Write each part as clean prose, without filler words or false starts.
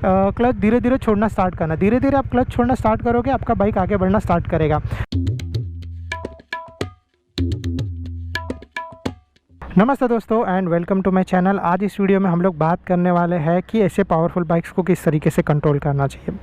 Clutch धीरे धीरे छोड़ना स्टार्ट करना। धीरे धीरे आप क्लच छोड़ना स्टार्ट करोगे, आपका बाइक आगे बढ़ना स्टार्ट करेगा। नमस्ते दोस्तों and welcome to my channel. आज इस वीडियो में हम लोग बात करने वाले हैं कि ऐसे पावरफुल बाइक्स को किस तरीके से कंट्रोल करना चाहिए।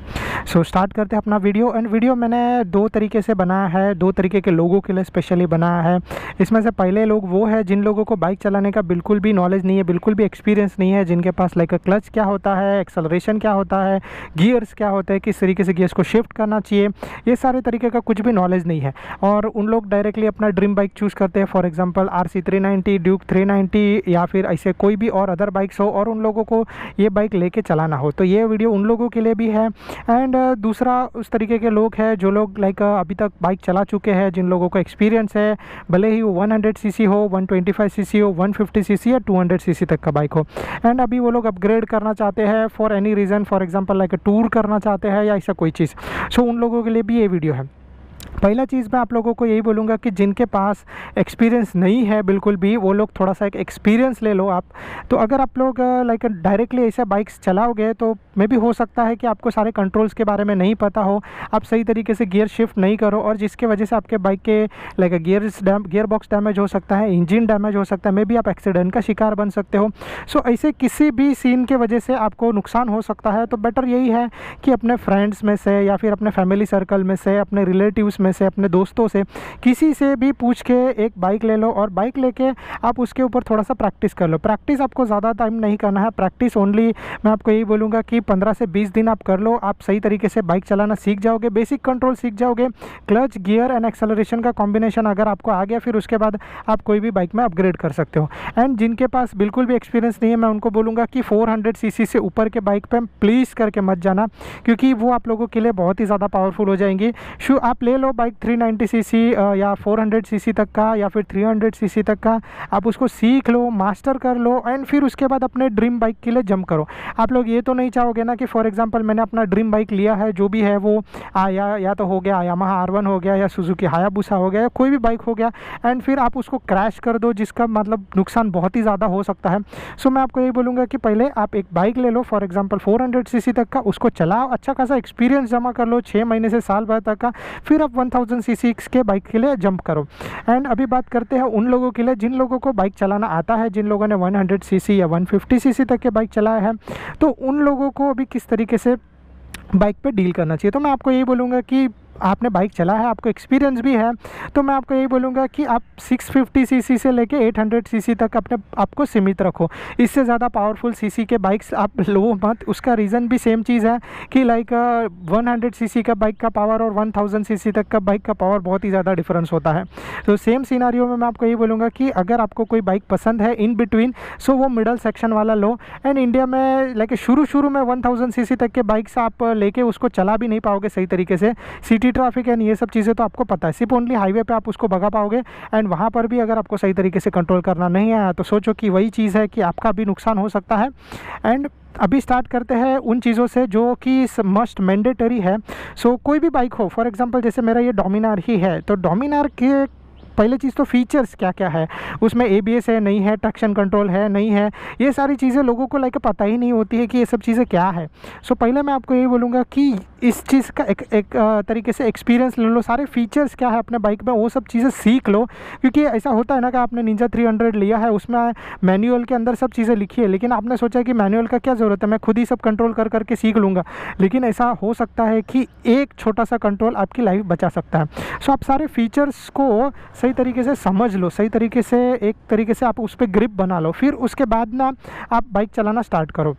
सो स्टार्ट करते हैं अपना वीडियो। एंड वीडियो मैंने दो तरीके से बनाया है, दो तरीके के लोगों के लिए स्पेशली बनाया है। इसमें से पहले लोग वो है जिन लोगों को बाइक चलाने का बिल्कुल भी नॉलेज नहीं है, बिल्कुल भी एक्सपीरियंस नहीं है, जिनके पास लाइक क्लच क्या होता है, एक्सेलरेशन क्या होता है, गियर्स क्या होते हैं, किस तरीके से गियर्स को शिफ्ट करना चाहिए, ये सारे तरीके का कुछ भी नॉलेज नहीं है। और उन लोग डायरेक्टली अपना ड्रीम बाइक चूज़ करते हैं, फॉर एग्जाम्पल RC 390, ड्यूक 390 या फिर ऐसे कोई भी और अदर बाइक्स हो, और उन लोगों को ये बाइक लेके चलाना हो। तो ये वीडियो उन लोगों के लिए भी है। एंड दूसरा उस तरीके के लोग हैं जो लोग लाइक अभी तक बाइक चला चुके हैं, जिन लोगों को एक्सपीरियंस है, भले ही वो 100 सीसी हो, 125 सीसी हो, 150 सीसी या 200 सीसी तक का बाइक हो। एंड अभी वो लोग अपग्रेड करना चाहते हैं for any reason, for example like tour करना चाहते हैं या ऐसा कोई चीज़। सो उन लोगों के लिए भी ये वीडियो है। पहला चीज़ मैं आप लोगों को यही बोलूँगा कि जिनके पास एक्सपीरियंस नहीं है बिल्कुल भी, वो लोग थोड़ा सा एक एक्सपीरियंस ले लो आप। तो अगर आप लोग लाइक डायरेक्टली ऐसे बाइक्स चलाओगे तो मे भी हो सकता है कि आपको सारे कंट्रोल्स के बारे में नहीं पता हो, आप सही तरीके से गियर शिफ्ट नहीं करो, और जिसके वजह से आपके बाइक के लाइक गियर बॉक्स डैमेज हो सकता है, इंजन डैमेज हो सकता है, मे भी आप एक्सीडेंट का शिकार बन सकते हो। सो ऐसे किसी भी सीन के वजह से आपको नुकसान हो सकता है। तो बेटर यही है कि अपने फ्रेंड्स में से या फिर अपने फैमिली सर्कल में से, अपने रिलेटिव्स में से, अपने दोस्तों से, किसी से भी पूछ के एक बाइक ले लो, और बाइक लेके आप उसके ऊपर थोड़ा सा प्रैक्टिस कर लो। प्रैक्टिस आपको ज़्यादा टाइम नहीं करना है, प्रैक्टिस ओनली मैं आपको यही बोलूँगा कि 15 से 20 दिन आप कर लो। आप सही तरीके से बाइक चलाना सीख जाओगे, बेसिक कंट्रोल सीख जाओगे, क्लच, गियर एंड एक्सेलरेशन का कॉम्बिनेशन अगर आपको आ गया, फिर उसके बाद आप कोई भी बाइक में अपग्रेड कर सकते हो। एंड जिनके पास बिल्कुल भी एक्सपीरियंस नहीं है, मैं उनको बोलूँगा कि 400 सीसी से ऊपर के बाइक पर प्लीज़ करके मत जाना, क्योंकि वो आप लोगों के लिए बहुत ही ज़्यादा पावरफुल हो जाएंगी। आप ले लो बाइक 390 सीसी या 400 सीसी तक का या फिर 300 सीसी तक का, आप उसको सीख लो, मास्टर कर लो, एंड फिर उसके बाद अपने ड्रीम बाइक के लिए जंप करो। आप लोग ये तो नहीं चाहोगे ना कि फॉर एग्जांपल मैंने अपना ड्रीम बाइक लिया है, जो भी है वो या तो हो गया यामाहा R1 हो गया, या सुजुकी हायाबुसा हो गया, या कोई भी बाइक हो गया, एंड फिर आप उसको क्रैश कर दो, जिसका मतलब नुकसान बहुत ही ज़्यादा हो सकता है। सो मैं आपको यही बोलूँगा कि पहले आप एक बाइक ले लो, फॉर एग्जाम्पल 400 सीसी तक का, उसको चलाओ, अच्छा खासा एक्सपीरियंस जमा कर लो 6 महीने से साल भर तक का, फिर आप 1000 सीसी के बाइक के लिए जंप करो। एंड अभी बात करते हैं उन लोगों के लिए जिन लोगों को बाइक चलाना आता है, जिन लोगों ने 100 सीसी या 150 सीसी तक के बाइक चलाया है, तो उन लोगों को अभी किस तरीके से बाइक पे डील करना चाहिए। तो मैं आपको यही बोलूँगा कि आपने बाइक चला है, आपको एक्सपीरियंस भी है, तो मैं आपको यही बोलूँगा कि आप 650 सीसी से लेके 800 सीसी तक अपने आपको सीमित रखो। इससे ज़्यादा पावरफुल सीसी के बाइक्स आप लो मत। उसका रीज़न भी सेम चीज़ है कि लाइक 100 सीसी का बाइक का पावर और 1000 सीसी तक का बाइक का पावर बहुत ही ज़्यादा डिफरेंस होता है। तो सेम सिनारियो में मैं आपको यही बोलूँगा कि अगर आपको कोई बाइक पसंद है इन बिटवीन, सो वो मिडल सेक्शन वाला लो। एंड इंडिया में लाइक शुरू में 1000 सीसी तक के बाइक्स आप लेके उसको चला भी नहीं पाओगे सही तरीके से। सिटी ट्रैफिक एंड ये सब चीज़ें तो आपको पता है, सिर्फ ओनली हाईवे पे आप उसको भगा पाओगे, एंड वहाँ पर भी अगर आपको सही तरीके से कंट्रोल करना नहीं आया तो सोचो कि वही चीज़ है कि आपका भी नुकसान हो सकता है। एंड अभी स्टार्ट करते हैं उन चीज़ों से जो कि मस्ट मैंडेटरी है। सो कोई भी बाइक हो, फॉर एग्जांपल जैसे मेरा ये डोमिनार ही है, तो डोमिनार के पहले चीज़ तो फीचर्स क्या क्या है, उसमें ABS है नहीं है, ट्रैक्शन कंट्रोल है नहीं है, ये सारी चीज़ें लोगों को लाइक पता ही नहीं होती है कि ये सब चीज़ें क्या है। सो पहले मैं आपको ये बोलूँगा कि इस चीज़ का एक तरीके से एक्सपीरियंस ले लो, सारे फीचर्स क्या है अपने बाइक में वो सब चीज़ें सीख लो। क्योंकि ऐसा होता है ना कि आपने निंजा 300 लिया है, उसमें मैनुअल के अंदर सब चीज़ें लिखी है, लेकिन आपने सोचा कि मैनुअल का क्या ज़रूरत है, मैं खुद ही सब कंट्रोल कर करके सीख लूँगा। लेकिन ऐसा हो सकता है कि एक छोटा सा कंट्रोल आपकी लाइफ बचा सकता है। सो आप सारे फीचर्स को सही तरीके से समझ लो, सही तरीके से एक तरीके से आप उस पर ग्रिप बना लो, फिर उसके बाद ना आप बाइक चलाना स्टार्ट करो।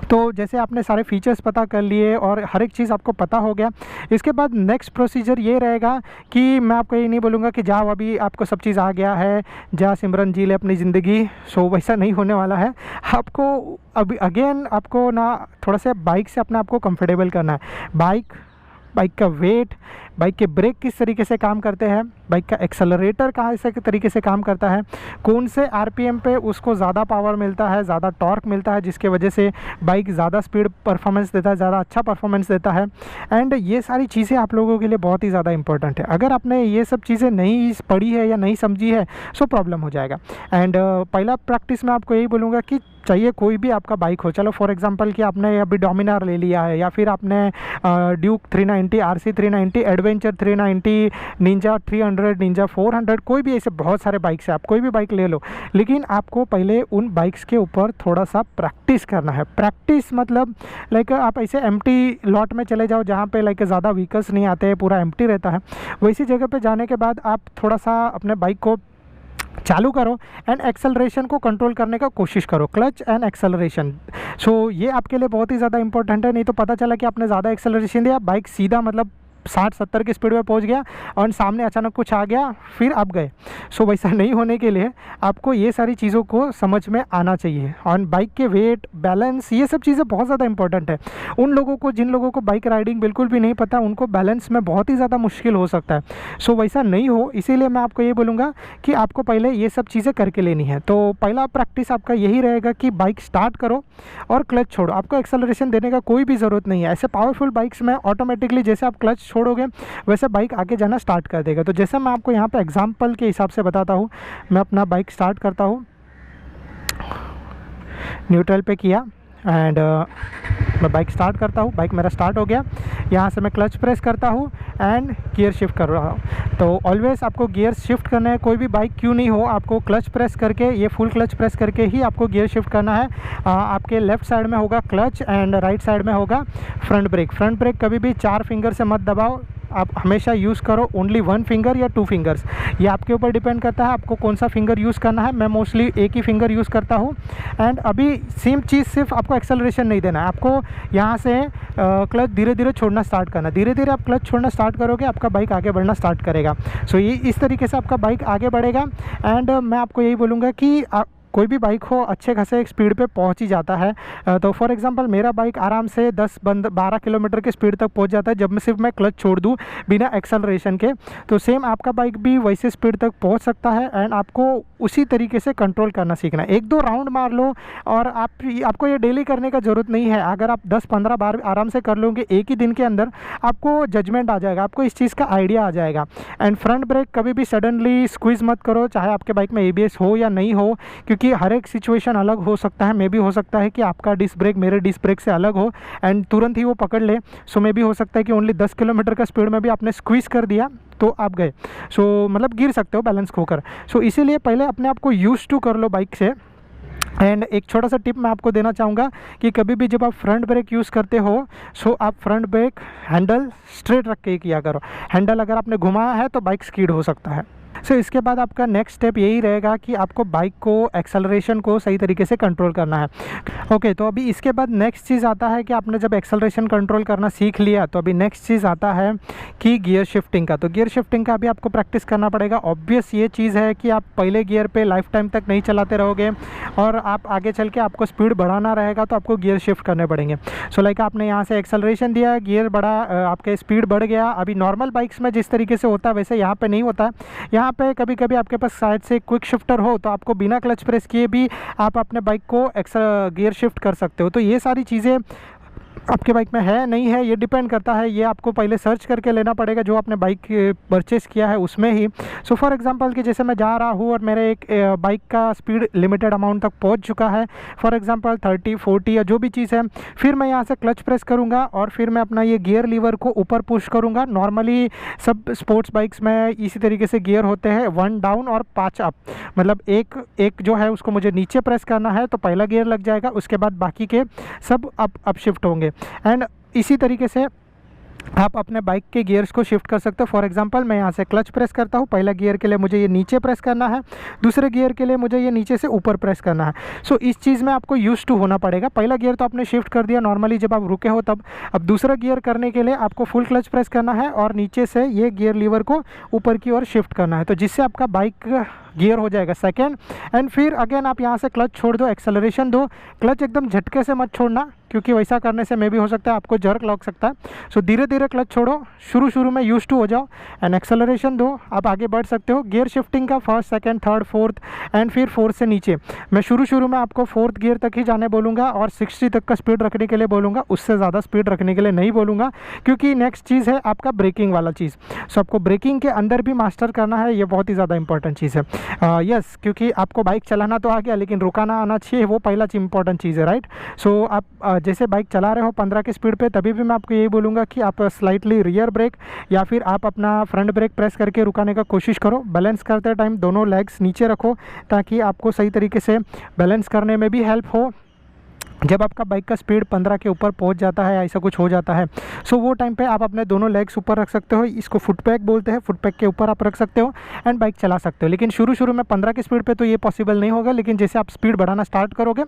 तो जैसे आपने सारे फीचर्स पता कर लिए और हर एक चीज़ आपको पता हो गया, इसके बाद नेक्स्ट प्रोसीजर ये रहेगा कि मैं आपको ये नहीं बोलूँगा कि जाओ अभी आपको सब चीज़ आ गया है, जा सिमरन जी ले अपनी ज़िंदगी। सो वैसा नहीं होने वाला है। आपको अभी अगेन आपको ना थोड़ा सा बाइक से अपने आप को कंफर्टेबल करना है। बाइक का वेट, बाइक के ब्रेक किस तरीके से काम करते हैं, बाइक का एक्सेलरेटर कहाँ से तरीके से काम करता है, कौन से RPM पे उसको ज़्यादा पावर मिलता है, ज़्यादा टॉर्क मिलता है, जिसके वजह से बाइक ज़्यादा स्पीड परफॉर्मेंस देता है, ज़्यादा अच्छा परफॉर्मेंस देता है। एंड ये सारी चीज़ें आप लोगों के लिए बहुत ही ज़्यादा इंपॉर्टेंट है। अगर आपने ये सब चीज़ें नहीं पढ़ी है या नहीं समझी है, सो प्रॉब्लम हो जाएगा। एंड पहला प्रैक्टिस मैं आपको यही बोलूँगा कि चाहिए कोई भी आपका बाइक हो, चलो फॉर एग्जांपल कि आपने अभी डोमिनार ले लिया है, या फिर आपने Duke 390, RC 390, adventure 390, Ninja 300, Ninja 400, कोई भी ऐसे बहुत सारे बाइक्स हैं, आप कोई भी बाइक ले लो, लेकिन आपको पहले उन बाइक्स के ऊपर थोड़ा सा प्रैक्टिस करना है। प्रैक्टिस मतलब लाइक आप ऐसे एम्प्टी लॉट में चले जाओ जहाँ पे लाइक ज़्यादा व्हीकल्स नहीं आते हैं, पूरा एम्प्टी रहता है, वैसी जगह पे जाने के बाद आप थोड़ा सा अपने बाइक को चालू करो एंड एक्सेलरेशन को कंट्रोल करने का कोशिश करो, क्लच एंड एक्सेलरेशन। सो ये आपके लिए बहुत ही ज़्यादा इंपॉर्टेंट है, नहीं तो पता चला कि आपने ज़्यादा एक्सेलरेशन दिया, बाइक सीधा मतलब 60-70 की स्पीड में पहुंच गया और सामने अचानक कुछ आ गया, फिर आप गए। सो वैसा नहीं होने के लिए आपको ये सारी चीज़ों को समझ में आना चाहिए। और बाइक के वेट, बैलेंस, ये सब चीज़ें बहुत ज़्यादा इंपॉर्टेंट है। उन लोगों को जिन लोगों को बाइक राइडिंग बिल्कुल भी नहीं पता, उनको बैलेंस में बहुत ही ज़्यादा मुश्किल हो सकता है। सो वैसा नहीं हो, इसीलिए मैं आपको ये बोलूँगा कि आपको पहले ये सब चीज़ें करके लेनी है। तो पहला प्रैक्टिस आपका यही रहेगा कि बाइक स्टार्ट करो और क्लच छोड़ो, आपको एक्सेलरेशन देने का कोई भी ज़रूरत नहीं है। ऐसे पावरफुल बाइक्स में ऑटोमेटिकली जैसे आप क्लच छोड़ोगे वैसे बाइक आगे जाना स्टार्ट कर देगा। तो जैसे मैं आपको यहाँ पे एग्जांपल के हिसाब से बताता हूँ, मैं अपना बाइक स्टार्ट करता हूँ, न्यूट्रल पे किया एंड मैं बाइक स्टार्ट करता हूँ, बाइक मेरा स्टार्ट हो गया। यहाँ से मैं क्लच प्रेस करता हूँ एंड गियर शिफ्ट कर रहा हूँ। तो ऑलवेज़ आपको गियर शिफ्ट करना है, कोई भी बाइक क्यों नहीं हो, आपको क्लच प्रेस करके, ये फुल क्लच प्रेस करके ही आपको गियर शिफ्ट करना है। आपके लेफ़्ट साइड में होगा क्लच एंड राइट साइड में होगा फ्रंट ब्रेक। फ्रंट ब्रेक कभी भी 4 फिंगर से मत दबाओ, आप हमेशा यूज़ करो ओनली 1 फिंगर या 2 फिंगर्स, ये आपके ऊपर डिपेंड करता है आपको कौन सा फिंगर यूज़ करना है। मैं मोस्टली एक ही फिंगर यूज़ करता हूँ। एंड अभी सेम चीज़, सिर्फ आपको एक्सेलरेशन नहीं देना है, आपको यहाँ से क्लच धीरे धीरे छोड़ना स्टार्ट करना। धीरे धीरे आप क्लच छोड़ना स्टार्ट करोगे, आपका बाइक आगे बढ़ना स्टार्ट करेगा। सो ये इस तरीके से आपका बाइक आगे बढ़ेगा। एंड मैं आपको यही बोलूँगा कि कोई भी बाइक हो अच्छे खासे एक स्पीड पे पहुंच ही जाता है। तो फॉर एग्जांपल मेरा बाइक आराम से 10-12 किलोमीटर की स्पीड तक पहुंच जाता है जब मैं सिर्फ क्लच छोड़ दूं बिना एक्सेलरेशन के। तो सेम आपका बाइक भी वैसे स्पीड तक पहुंच सकता है एंड आपको उसी तरीके से कंट्रोल करना सीखना है। 1-2 राउंड मार लो और आपको ये डेली करने का ज़रूरत नहीं है। अगर आप 10-15 बार आराम से कर लोगे एक ही दिन के अंदर, आपको जजमेंट आ जाएगा, आपको इस चीज़ का आइडिया आ जाएगा। एंड फ्रंट ब्रेक कभी भी सडनली स्क्वीज़ मत करो, चाहे आपके बाइक में ABS हो या नहीं हो, क्योंकि हर एक सिचुएशन अलग हो सकता है। मे भी हो सकता है कि आपका डिस्क ब्रेक मेरे डिस्क ब्रेक से अलग हो एंड तुरंत ही वो पकड़ ले। सो मे भी हो सकता है कि ओनली 10 किलोमीटर का स्पीड में भी आपने स्क्वीज़ कर दिया तो आप गए। सो मतलब गिर सकते हो बैलेंस खोकर। सो इसीलिए पहले अपने आप को यूज टू कर लो बाइक से। एंड एक छोटा सा टिप मैं आपको देना चाहूँगा कि कभी भी जब आप फ्रंट ब्रेक यूज़ करते हो, सो आप फ्रंट ब्रेक हैंडल स्ट्रेट रख के किया करो। हैंडल अगर आपने घुमाया है तो बाइक स्कीड हो सकता है। सो इसके बाद आपका नेक्स्ट स्टेप यही रहेगा कि आपको बाइक को एक्सेलरेशन को सही तरीके से कंट्रोल करना है। ओके, तो अभी इसके बाद नेक्स्ट चीज़ आता है कि आपने जब एक्सेलरेशन कंट्रोल करना सीख लिया तो अभी नेक्स्ट चीज़ आता है कि गियर शिफ्टिंग का। तो गियर शिफ्टिंग का भी आपको प्रैक्टिस करना पड़ेगा। ऑब्वियस ये चीज़ है कि आप पहले गियर पे लाइफ टाइम तक नहीं चलाते रहोगे और आप आगे चल के आपको स्पीड बढ़ाना रहेगा तो आपको गियर शिफ्ट करने पड़ेंगे। सो लाइक आपने यहाँ से एक्सेलरेशन दिया, गियर बढ़ा, आपके स्पीड बढ़ गया। अभी नॉर्मल बाइक्स में जिस तरीके से होता है वैसे यहाँ पर नहीं होता। यहाँ पे कभी कभी आपके पास शायद से क्विक शिफ्टर हो तो आपको बिना क्लच प्रेस किए भी आप अपने बाइक को गियर शिफ्ट कर सकते हो। तो ये सारी चीज़ें आपके बाइक में है नहीं है, ये डिपेंड करता है। ये आपको पहले सर्च करके लेना पड़ेगा जो आपने बाइक परचेस किया है उसमें ही। सो फॉर एग्जांपल कि जैसे मैं जा रहा हूँ और मेरे एक बाइक का स्पीड लिमिटेड अमाउंट तक पहुँच चुका है, फॉर एग्जांपल 30-40 या जो भी चीज़ है, फिर मैं यहाँ से क्लच प्रेस करूँगा और फिर मैं अपना ये गियर लीवर को ऊपर पुश करूँगा। नॉर्मली सब स्पोर्ट्स बाइक्स में इसी तरीके से गियर होते हैं, 1 डाउन और 5 अप। मतलब एक जो है उसको मुझे नीचे प्रेस करना है तो पहला गियर लग जाएगा, उसके बाद बाकी के सब अप शिफ्ट होंगे। एंड इसी तरीके से आप अपने बाइक के गियर्स को शिफ्ट कर सकते हो। फॉर एग्जांपल मैं यहाँ से क्लच प्रेस करता हूँ, पहला गियर के लिए मुझे ये नीचे प्रेस करना है, दूसरे गियर के लिए मुझे ये नीचे से ऊपर प्रेस करना है। सो इस चीज़ में आपको यूज टू होना पड़ेगा। पहला गियर तो आपने शिफ्ट कर दिया नॉर्मली जब आप रुके हो तब। अब दूसरा गियर करने के लिए आपको फुल क्लच प्रेस करना है और नीचे से ये गियर लीवर को ऊपर की ओर शिफ्ट करना है, तो जिससे आपका बाइक गियर हो जाएगा सेकेंड। एंड फिर अगेन आप यहाँ से क्लच छोड़ दो, एक्सेलरेशन दो। क्लच एकदम झटके से मत छोड़ना क्योंकि वैसा करने से मे भी हो सकता है आपको जर्क लग सकता है। सो धीरे धीरे क्लच छोड़ो, शुरू में यूज टू हो जाओ एंड एक्सेलरेशन दो, आप आगे बढ़ सकते हो। गियर शिफ्टिंग का first, second, third, fourth and फिर फोर्थ से नीचे। मैं शुरू में आपको 4th गियर तक ही जाने बोलूँगा और 60 तक का स्पीड रखने के लिए बोलूँगा, उससे ज़्यादा स्पीड रखने के लिए नहीं बोलूँगा क्योंकि नेक्स्ट चीज़ है आपका ब्रेकिंग वाला चीज़। सो आपको ब्रेकिंग के अंदर भी मास्टर करना है, ये बहुत ही ज़्यादा इंपॉर्टेंट चीज़ है। यस, क्योंकि आपको बाइक चलाना तो आ गया लेकिन रुकाना आना चाहिए, वो पहला इंपॉर्टेंट चीज़ है, राइट। सो आप जैसे बाइक चला रहे हो 15 की स्पीड पे, तभी भी मैं आपको यही बोलूँगा कि आप स्लाइटली रियर ब्रेक या फिर आप अपना फ्रंट ब्रेक प्रेस करके रुकाने का कोशिश करो। बैलेंस करते टाइम दोनों लेग्स नीचे रखो ताकि आपको सही तरीके से बैलेंस करने में भी हेल्प हो। जब आपका बाइक का स्पीड 15 के ऊपर पहुंच जाता है, ऐसा कुछ हो जाता है, सो वो टाइम पे आप अपने दोनों लेग्स ऊपर रख सकते हो। इसको फुट पैक बोलते हैं, फुट पैक के ऊपर आप रख सकते हो एंड बाइक चला सकते हो। लेकिन शुरू में 15 की स्पीड पे तो ये पॉसिबल नहीं होगा, लेकिन जैसे आप स्पीड बढ़ाना स्टार्ट करोगे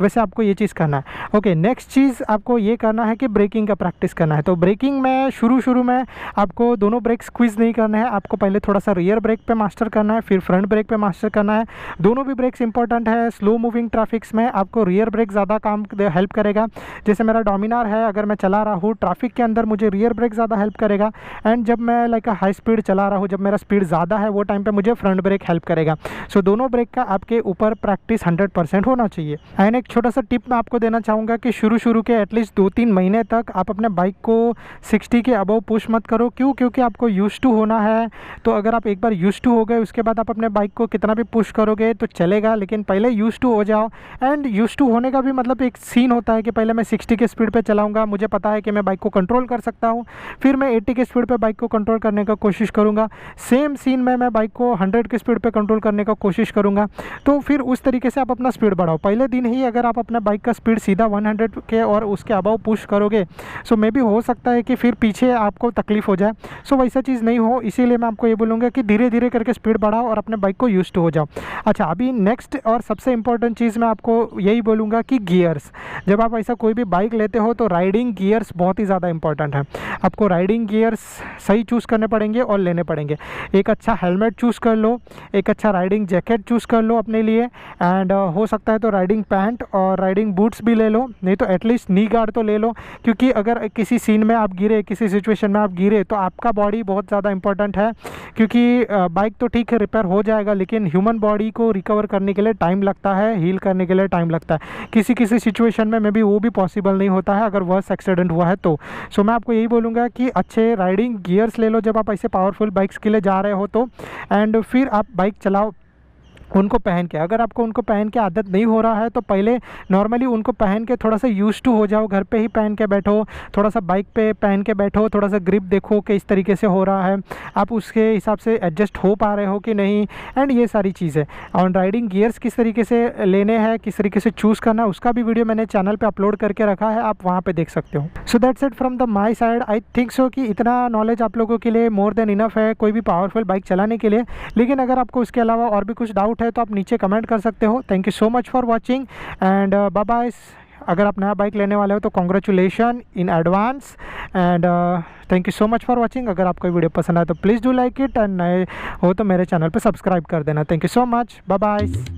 वैसे आपको ये चीज़ करना है। ओके, नेक्स्ट चीज़ आपको ये करना है कि ब्रेकिंग का प्रैक्टिस करना है। तो ब्रेकिंग में शुरू में आपको दोनों ब्रेक स्क्वीज़ नहीं करना है, आपको पहले थोड़ा सा रियर ब्रेक पे मास्टर करना है, फिर फ्रंट ब्रेक पे मास्टर करना है। दोनों भी ब्रेक्स इंपॉर्टेंट है। स्लो मूविंग ट्रैफिक्स में आपको रियर ब्रेक ज़्यादा काम हेल्प करेगा। जैसे मेरा डोमिनार है, अगर मैं चला रहा हूँ ट्रैफिक के अंदर, मुझे रियर ब्रेक ज़्यादा हेल्प करेगा। एंड जब मैं लाइक हाई स्पीड चला रहा हूँ, जब मेरा स्पीड ज़्यादा है, वो टाइम पे मुझे फ्रंट ब्रेक हेल्प करेगा। सो दोनों ब्रेक का आपके ऊपर प्रैक्टिस 100% होना चाहिए। एंड एक छोटा सा टिप मैं आपको देना चाहूँगा कि शुरू के एटलीस्ट 2-3 महीने तक आप अपने बाइक को 60 के अबव पुश मत करो। क्यों? क्योंकि आपको यूज्ड टू होना है। तो अगर आप एक बार यूज्ड टू हो गए, उसके बाद आप अपने बाइक को कितना भी पुश करोगे तो चलेगा, लेकिन पहले यूज्ड टू हो जाओ। एंड यूज्ड टू होने का भी मतलब एक सीन होता है कि पहले मैं 60 के स्पीड पे चलाऊंगा, मुझे पता है कि मैं बाइक को कंट्रोल कर सकता हूँ, फिर मैं 80 के स्पीड पे बाइक को कंट्रोल करने का कोशिश करूँगा। सेम सीन में मैं बाइक को 100 के स्पीड पे कंट्रोल करने का कोशिश करूँगा। तो फिर उस तरीके से आप अपना स्पीड बढ़ाओ। पहले दिन ही अगर आप अपना बाइक का स्पीड सीधा 100 के और उसके अबव पुश करोगे, सो मे भी हो सकता है कि फिर पीछे आपको तकलीफ हो जाए। सो वैसा चीज़ नहीं हो, इसीलिए मैं आपको ये बोलूँगा कि धीरे धीरे करके स्पीड बढ़ाओ और अपने बाइक को यूज्ड टू हो जाओ। अच्छा, अभी नेक्स्ट और सबसे इंपॉर्टेंट चीज़ मैं आपको यही बोलूँगा कि गियर्स। जब आप ऐसा कोई भी बाइक लेते हो तो राइडिंग गियर्स बहुत ही ज़्यादा इंपॉर्टेंट है। आपको राइडिंग गियर्स सही चूज़ करने पड़ेंगे और लेने पड़ेंगे। एक अच्छा हेलमेट चूज़ कर लो, एक अच्छा राइडिंग जैकेट चूज़ कर लो अपने लिए, एंड हो सकता है तो राइडिंग पैंट और राइडिंग बूट्स भी ले लो, नहीं तो एटलीस्ट नी गार्ड तो ले लो। क्योंकि अगर किसी सीन में आप गिरे, किसी सिचुएशन में आप गिरे, तो आपका बॉडी बहुत ज़्यादा इंपॉर्टेंट है। क्योंकि बाइक तो ठीक है रिपेयर हो जाएगा, लेकिन ह्यूमन बॉडी को रिकवर करने के लिए टाइम लगता है, हील करने के लिए टाइम लगता है। किसी सिचुएशन में मे बी वो भी पॉसिबल नहीं होता है अगर वर्स एक्सीडेंट हुआ है तो। सो मैं आपको यही बोलूँगा कि अच्छे राइडिंग गियर्स ले लो जब आप ऐसे पावरफुल बाइक्स के लिए जा रहे हो तो। एंड फिर आप बाइक चलाओ उनको पहन के। अगर आपको उनको पहन के आदत नहीं हो रहा है तो पहले नॉर्मली उनको पहन के थोड़ा सा यूज्ड टू हो जाओ। घर पे ही पहन के बैठो, थोड़ा सा बाइक पे पहन के बैठो, थोड़ा सा ग्रिप देखो कि इस तरीके से हो रहा है, आप उसके हिसाब से एडजस्ट हो पा रहे हो कि नहीं। एंड ये सारी चीज़ें और राइडिंग गियर्स किस तरीके से लेने हैं, किस तरीके से चूज़ करना है, उसका भी वीडियो मैंने चैनल पर अपलोड करके रखा है, आप वहाँ पर देख सकते हो। So that's it from the my side. I think so कि इतना नॉलेज आप लोगों के लिए मोर देन इनफ है कोई भी पावरफुल बाइक चलाने के लिए। लेकिन अगर आपको उसके अलावा और भी कुछ डाउट है तो आप नीचे कमेंट कर सकते हो। Thank you so much for watching and bye bye. अगर आप नया बाइक लेने वाले हो तो congratulation in advance and thank you so much for watching. अगर आपको वीडियो पसंद आए तो please do like it and नए हो तो मेरे चैनल पे सब्सक्राइब कर देना। Thank you so much, bye bye.